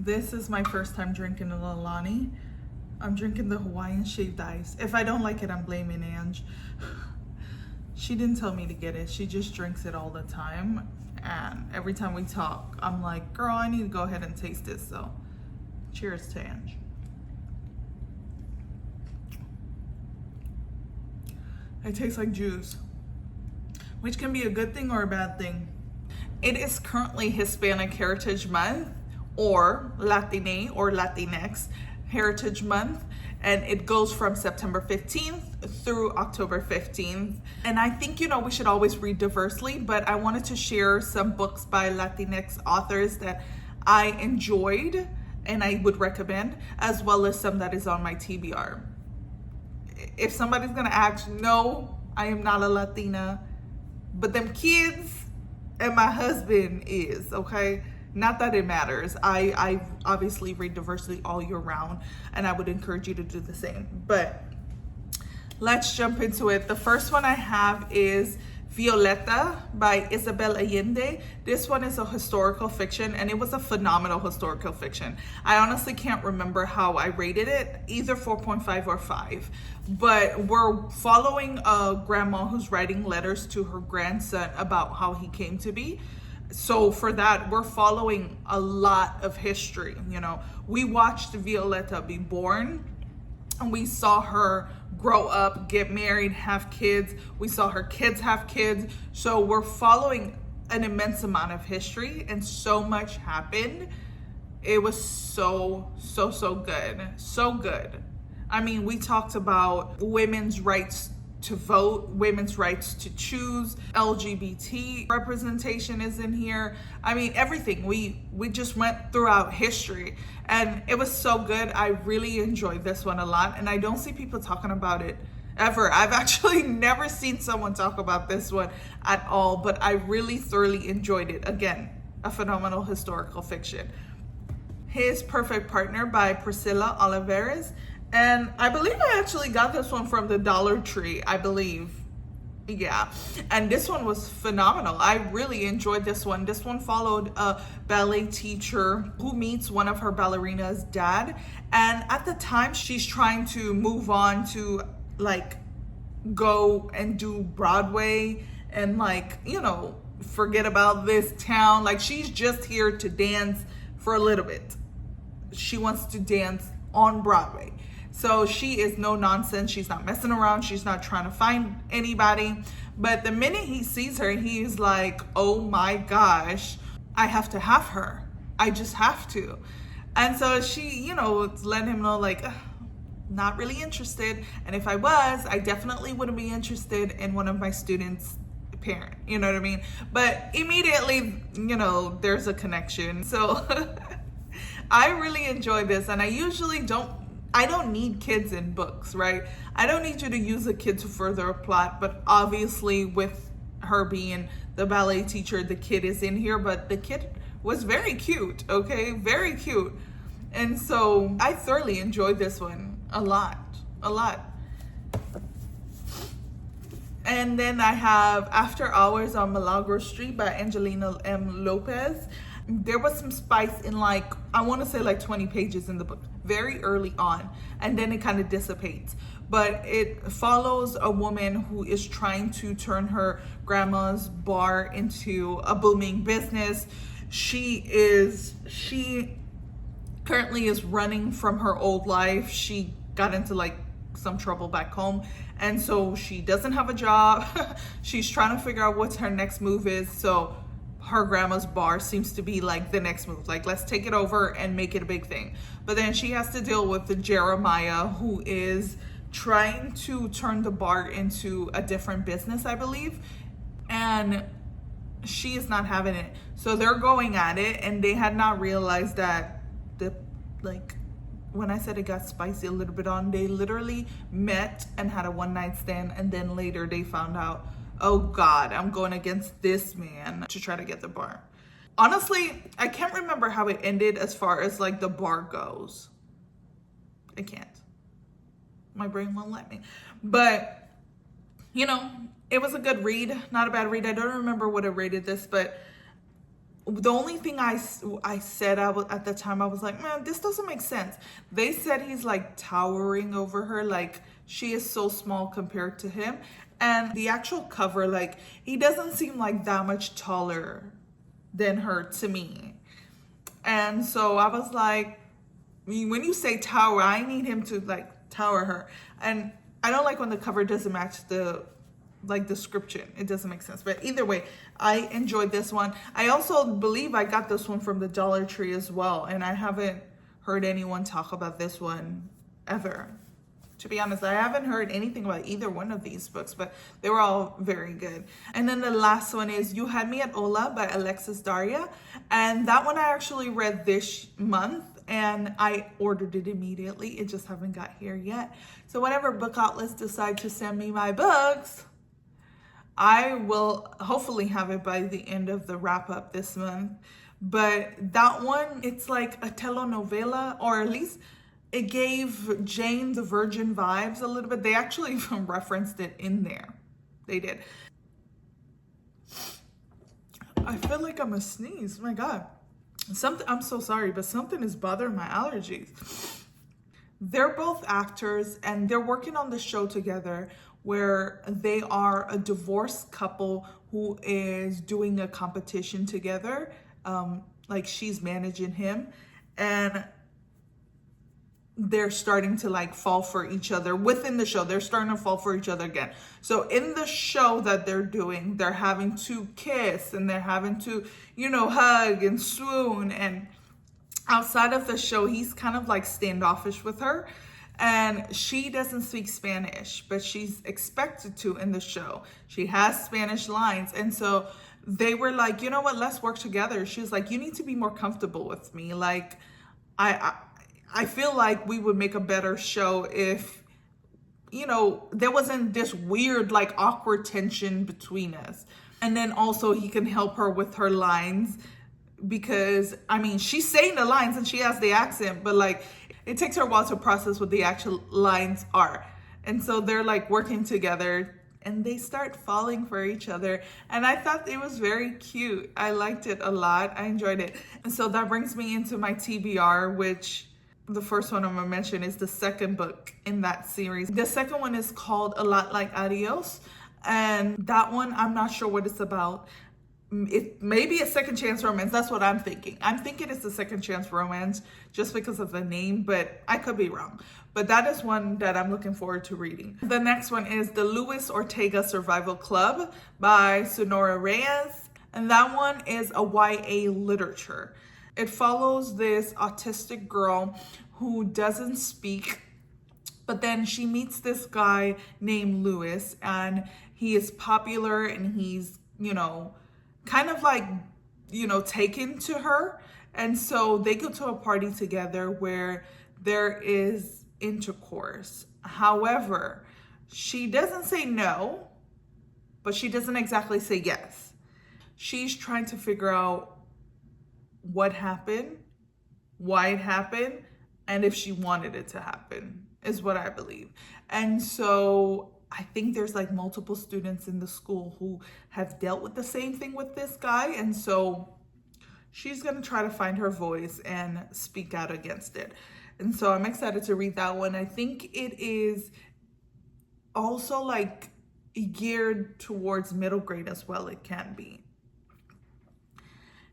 This is my first time drinking a Lalani. I'm drinking the Hawaiian shaved ice. If I don't like it, I'm blaming Ange. She didn't tell me to get it. She just drinks it all the time. And every time we talk, I'm like, girl, I need to go ahead and taste this. So cheers to Ange. It tastes like juice, which can be a good thing or a bad thing. It is currently Hispanic Heritage Month, or Latine or Latinx Heritage Month, and it goes from September 15th through October 15th. And I think, we should always read diversely, but I wanted to share some books by Latinx authors that I enjoyed and I would recommend, as well as some that is on my TBR. If somebody's gonna ask, no, I am not a Latina, but them kids and my husband is, okay? Not that it matters. I obviously read diversity all year round, and I would encourage you to do the same. But let's jump into it. The first one I have is Violeta by Isabel Allende. This one is a historical fiction, and it was a phenomenal historical fiction. I honestly can't remember how I rated it, either 4.5 or 5. But we're following a grandma who's writing letters to her grandson about how he came to be. So for that, we're following a lot of history. We watched Violeta be born, and we saw her grow up, get married, have kids. We saw her kids have kids. So we're following an immense amount of history, and so much happened. It was so good. So good. I mean, we talked about women's rights to vote, women's rights to choose, LGBT representation is in here. I mean, everything. We just went throughout history, and it was so good. I really enjoyed this one a lot, and I don't see people talking about it ever. I've actually never seen someone talk about this one at all, but I really thoroughly enjoyed it. Again, a phenomenal historical fiction. His Perfect Partner by Priscilla Olivares. And I believe I actually got this one from the Dollar Tree, I believe. Yeah. And this one was phenomenal. I really enjoyed this one. This one followed a ballet teacher who meets one of her ballerina's dad. And at the time, she's trying to move on to go and do Broadway and forget about this town. She's just here to dance for a little bit. She wants to dance on Broadway. So she is no nonsense. She's not messing around. She's not trying to find anybody. But the minute he sees her, he's like, oh my gosh, I have to have her. I just have to. And so she, letting him know not really interested. And if I was, I definitely wouldn't be interested in one of my students' parent. You know what I mean? But immediately, there's a connection. So I really enjoy this. And I usually I don't need kids in books, right? I don't need you to use a kid to further a plot, but obviously with her being the ballet teacher, the kid is in here, but the kid was very cute, okay? Very cute. And so I thoroughly enjoyed this one a lot. And then I have After Hours on Milagro Street by Angelina M. Lopez. There was some spice in I want to say 20 pages in the book, very early on, and then it kind of dissipates. But it follows a woman who is trying to turn her grandma's bar into a booming business. She currently is running from her old life. She got into some trouble back home, and so she doesn't have a job. She's trying to figure out what her next move is. So her grandma's bar seems to be the next move. Let's take it over and make it a big thing. But then she has to deal with the Jeremiah, who is trying to turn the bar into a different business, I believe. And she is not having it. So they're going at it, and they had not realized that when I said it got spicy a little bit on, they literally met and had a one-night stand, and then later they found out, oh God, I'm going against this man to try to get the bar. Honestly, I can't remember how it ended as far as the bar goes. I can't. My brain won't let me. But, it was a good read, not a bad read. I don't remember what I rated this, but The only thing I said at the time, I was like, man, this doesn't make sense. They said he's like towering over her, like she is so small compared to him. And the actual cover, like he doesn't seem like that much taller than her to me. And so I was like, when you say tower, I need him to like tower her. And I don't like when the cover doesn't match the like description. It doesn't make sense. But either way, I enjoyed this one. I also believe I got this one from the Dollar Tree as well. And I haven't heard anyone talk about this one ever. To be honest, I haven't heard anything about either one of these books, but they were all very good. And then the last one is You Had Me at Hola by Alexis Daria. And that one I actually read this month and I ordered it immediately. It just haven't got here yet. So whenever book outlets decide to send me my books, I will hopefully have it by the end of the wrap up this month. But that one, it's like a telenovela, or at least it gave Jane the Virgin vibes a little bit. They actually even referenced it in there. They did. I feel like I'm gonna sneeze. My God. I'm so sorry, but something is bothering my allergies. They're both actors and they're working on the show together where they are a divorced couple who is doing a competition together. Like she's managing him and they're starting to like fall for each other within the show. They're starting to fall for each other again. So in the show that they're doing, they're having to kiss and they're having to, hug and swoon. And outside of the show, he's kind of like standoffish with her. And she doesn't speak Spanish, but she's expected to in the show. She has Spanish lines. And so they were like, you know what, let's work together. She's like, you need to be more comfortable with me. Like, I feel like we would make a better show if, there wasn't this weird, like awkward tension between us. And then also he can help her with her lines because, she's saying the lines and she has the accent, but like, it takes her a while to process what the actual lines are. And so they're like working together and they start falling for each other. And I thought it was very cute. I liked it a lot. I enjoyed it. And so that brings me into my TBR, which the first one I'm gonna mention is the second book in that series. The second one is called A Lot Like Adios. And that one, I'm not sure what it's about. It may be a second chance romance. That's what I'm thinking. I'm thinking it's a second chance romance just because of the name, but I could be wrong. But that is one that I'm looking forward to reading. The next one is The Luis Ortega Survival Club by Sonora Reyes. And that one is a YA literature. It follows this autistic girl who doesn't speak, but then she meets this guy named Luis and he is popular and he's, kind of like, taken to her. And so they go to a party together where there is intercourse. However, she doesn't say no, but she doesn't exactly say yes. She's trying to figure out what happened, why it happened, and if she wanted it to happen, is what I believe. And so I think there's like multiple students in the school who have dealt with the same thing with this guy. And so she's going to try to find her voice and speak out against it. And so I'm excited to read that one. I think it is also like geared towards middle grade as well. It can be.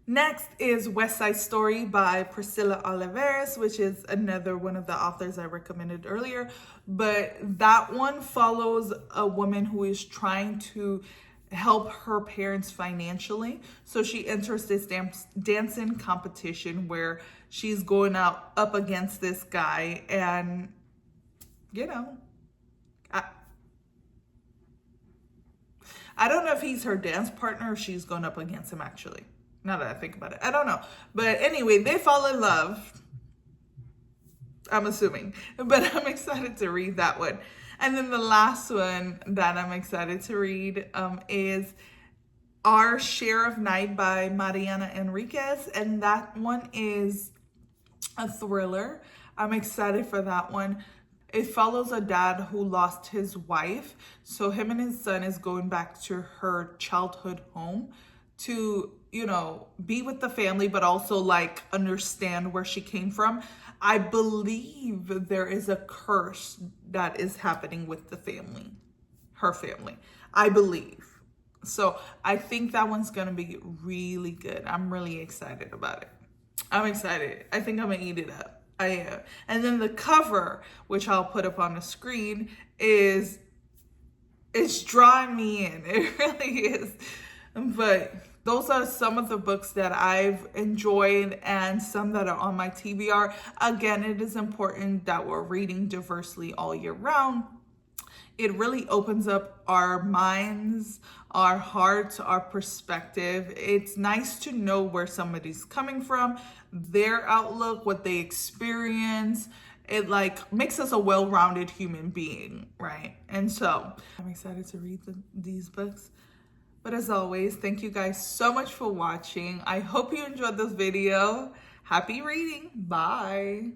Next is West Side Story by Priscilla Oliveras, which is another one of the authors I recommended earlier. But that one follows a woman who is trying to help her parents financially. So she enters this dancing competition where she's going out up against this guy. And, I don't know if he's her dance partner or she's going up against him actually. Now that I think about it, I don't know. But anyway, they fall in love, I'm assuming. But I'm excited to read that one. And then the last one that I'm excited to read is Our Share of Night by Mariana Enriquez. And that one is a thriller. I'm excited for that one. It follows a dad who lost his wife. So him and his son is going back to her childhood home to you know, be with the family, but also like understand where she came from. I believe there is a curse that is happening with the family, her family, I believe. So I think that one's gonna be really good. I'm really excited about it. I'm excited. I think I'm gonna eat it up. I am. And then the cover, which I'll put up on the screen, it's drawing me in. It really is. But those are some of the books that I've enjoyed and some that are on my TBR. Again, it is important that we're reading diversely all year round. It really opens up our minds, our hearts, our perspective. It's nice to know where somebody's coming from, their outlook, what they experience. It like makes us a well-rounded human being, right? And so I'm excited to read these books. But as always, thank you guys so much for watching. I hope you enjoyed this video. Happy reading. Bye.